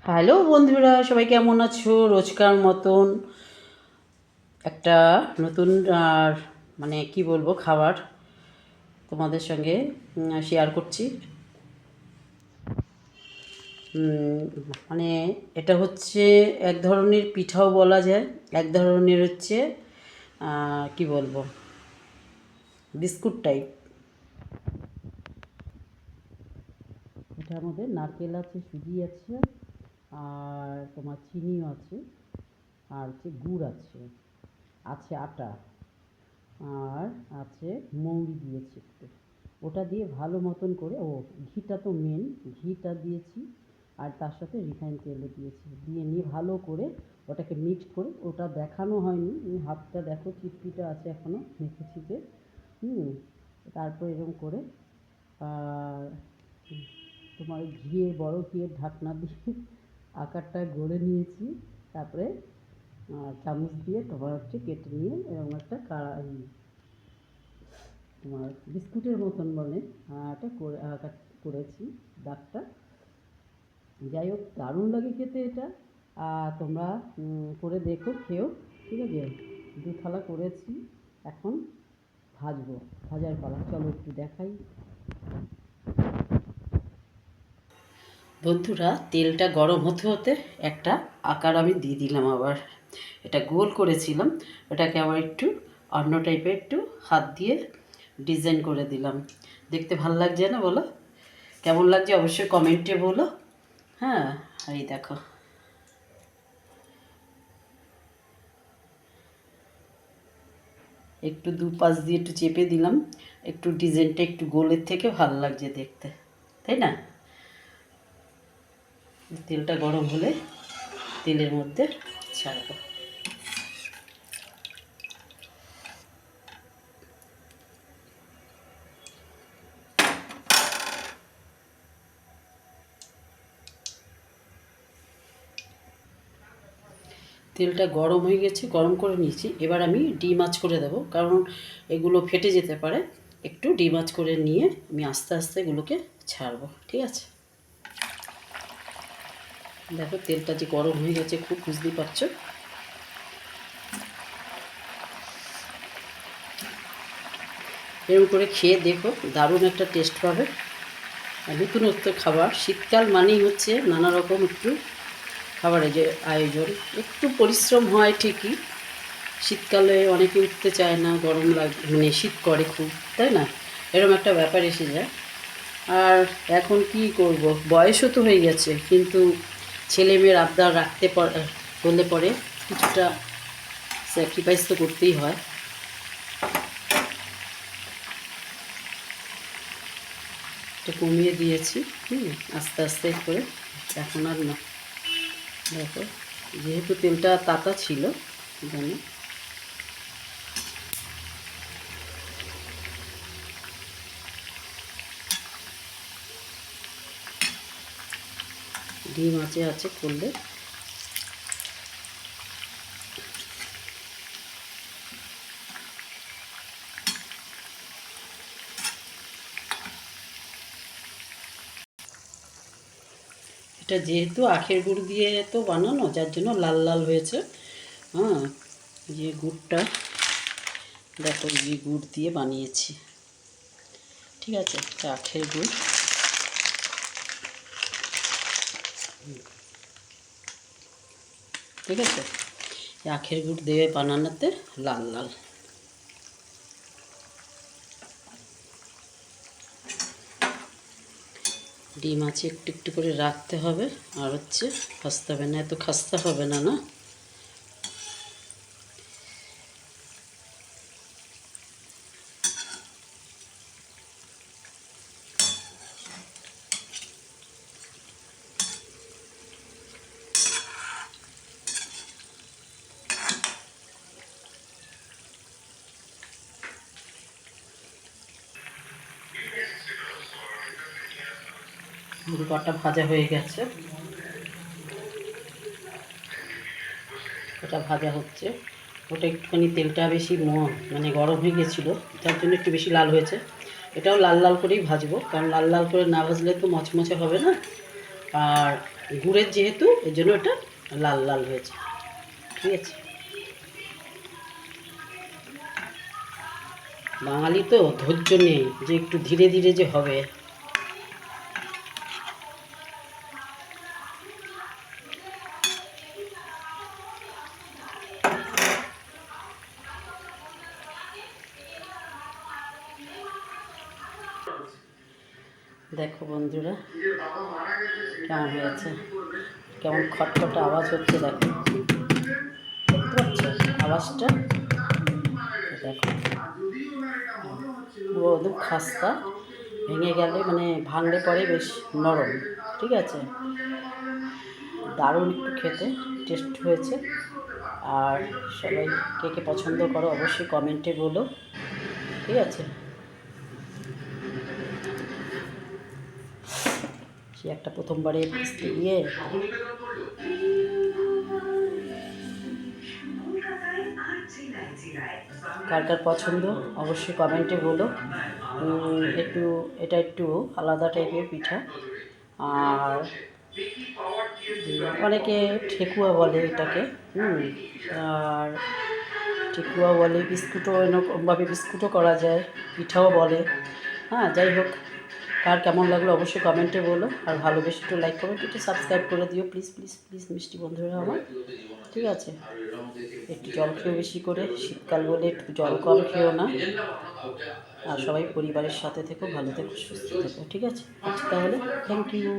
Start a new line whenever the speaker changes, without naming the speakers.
Hello বন্ধুরা, সবাই কেমন আছো? রোজকার মতন একটা নতুন আর মানে কি বলবো খাবার তোমাদের সঙ্গে শেয়ার করছি। মানে এটা হচ্ছে এক ধরনের পিঠাও বলা যায়, এক ধরনের হচ্ছে কি বলবো বিস্কুট টাইপ। এটার মধ্যে নারকেল আছে, সুজি আছে, আর তোমার চিনিও আছে, আর হচ্ছে গুড় আছে, আছে আটা, আর আছে মৌরি দিয়েছি একটু। ওটা দিয়ে ভালো মতন করে ঘিটা তো মেন, ঘিটা দিয়েছি, আর তার সাথে রিফাইন তেলও দিয়েছি, দিয়ে নিয়ে ভালো করে ওটাকে মিক্সড করে, ওটা দেখানো হয়নি, হাতটা দেখো চিটপিটা আছে এখনও, মেখেছি যে তারপর এরকম করে আর তোমার বড় ঘিয়ের ঢাকনা দিয়ে আকারটা গড়ে নিয়েছি। তারপরে চামচ দিয়ে তোমার হচ্ছে কেটে নিয়ে এরকম একটা তোমার বিস্কুটের মতন বলে এটা করেছি দাগটা। যাই হোক, দারুণ লাগে খেতে এটা। তোমরা করে দেখো, খেও, ঠিক আছে? 2 থালা করেছি, এখন ভাজবো, ভাজার পালা। চলো একটু দেখাই। বন্ধুরা, তেলটা গরম হতে হতে একটা আকার আমি দিয়ে দিলাম আবার। এটা গোল করেছিলাম, ওটাকে আবার একটু অন্য টাইপের একটু হাত দিয়ে ডিজাইন করে দিলাম। দেখতে ভালো লাগছে না বলো? কেমন লাগছে অবশ্যই কমেন্টে বলো। হ্যাঁ, এই দেখো, একটু দুপাশ দিয়ে একটু চেপে দিলাম, একটু ডিজাইনটা একটু গোলের থেকে ভালো লাগছে দেখতে, তাই না? তেলটা গরম হলে তেলের মধ্যে ছাড়বো। তেলটা গরম হয়ে গেছে, গরম করে নিয়েছি। এবার আমি ডিম আঁচ করে দেবো, কারণ এগুলো ফেটে যেতে পারে। একটু ডিম আঁচ করে নিয়ে আমি আস্তে আস্তে এগুলোকে ছাড়বো, ঠিক আছে? দেখো তেলটা যে গরম হয়ে গেছে, খুব বুঝতেই পারছো। এরকম করে খেয়ে দেখো, দারুণ একটা টেস্ট পাবে। নতুনত্ব খাবার, শীতকাল মানেই হচ্ছে নানা রকম একটু খাবারের যে আয়োজন। একটু পরিশ্রম হয় ঠিকই, শীতকালে অনেকে উঠতে চায় না, গরম লাগে, মানে শীত করে খুব, তাই না? এরকম একটা ব্যাপার এসে যায়। আর এখন কি করব, বয়সও তো হয়ে গেছে, কিন্তু ছেলে মেয়ের আবদার রাখতে বললে পরে কিছুটা স্যাক্রিফাইস তো করতেই হয়। এটা কমিয়ে দিয়েছি, আস্তে আস্তে করে। এখন আর না, দেখো, যেহেতু তেলটা তাতা ছিল জানি। ডিম আছে আছে করলে এটা যেহেতু আখের গুড় দিয়ে তো বানানো, যার জন্য লাল লাল হয়েছে। হ্যাঁ, যে গুড়টা দেখো, যে গুড় দিয়ে বানিয়েছি, ঠিক আছে? এটা আখের গুড়। ঠিক আছে, আখের গুড় দিয়ে বানানোতে লাল লাল। ডিম আছে, একটু একটু করে রাখতে হবে, আর হচ্ছে খাস্তে হবে না, এত খাস্তা হবে না, না? কটা ভাজা হয়ে গেছে, ওটা ভাজা হচ্ছে। ওটা একটুখানি তেলটা বেশি মানে গরম হয়ে গেছিলো, যার জন্য একটু বেশি লাল হয়েছে। এটাও লাল লাল করেই ভাজবো, কারণ লাল লাল করে না ভাজলে তো মচমচে হবে না। আর গুড়ের যেহেতু এই জন্য এটা লাল লাল হয়েছে, ঠিক আছে। বাঙালি তো ধৈর্য নেই যে একটু ধীরে ধীরে যে হবে। দেখো বন্ধুরা কেমন হয়েছে, কেমন খটখট আওয়াজ হচ্ছে, দেখো দেখতে পাচ্ছ আওয়াজটা, দেখো পুরো একদম খাস্তা, ভেঙে গেলে মানে ভাঙলে পরে বেশ নরম, ঠিক আছে। দারুণ একটু খেতে টেস্ট হয়েছে। আর সবাই কে কে পছন্দ করো অবশ্যই কমেন্টে বলো, ঠিক আছে। সে একটা প্রথমবারে ভাজতে গিয়ে কার কার পছন্দ অবশ্যই কমেন্টে বলো। একটু এটা একটু আলাদা টাইপের পিঠা। আর অনেকে ঠেকুয়া বলে এটাকে, আর ঠেকুয়া বলে, বিস্কুটও এরকমভাবে বিস্কুটও করা যায়, পিঠাও বলে। হ্যাঁ, যাই হোক, কার কেমন লাগলো অবশ্যই কমেন্টে বলো। আর ভালোবেসে একটু লাইক কমেন্ট একটু সাবস্ক্রাইব করে দিও প্লিজ প্লিজ প্লিজ, মিষ্টি বন্ধুরা আমার, ঠিক আছে। একটু জল খেয়েও বেশি করে, শীতকাল বলে একটু জল কম খেও না। আর সবাই পরিবারের সাথে থেকো, ভালো থেকো, সুস্থ থেকো, ঠিক আছে। আচ্ছা তাহলে, থ্যাংক ইউ।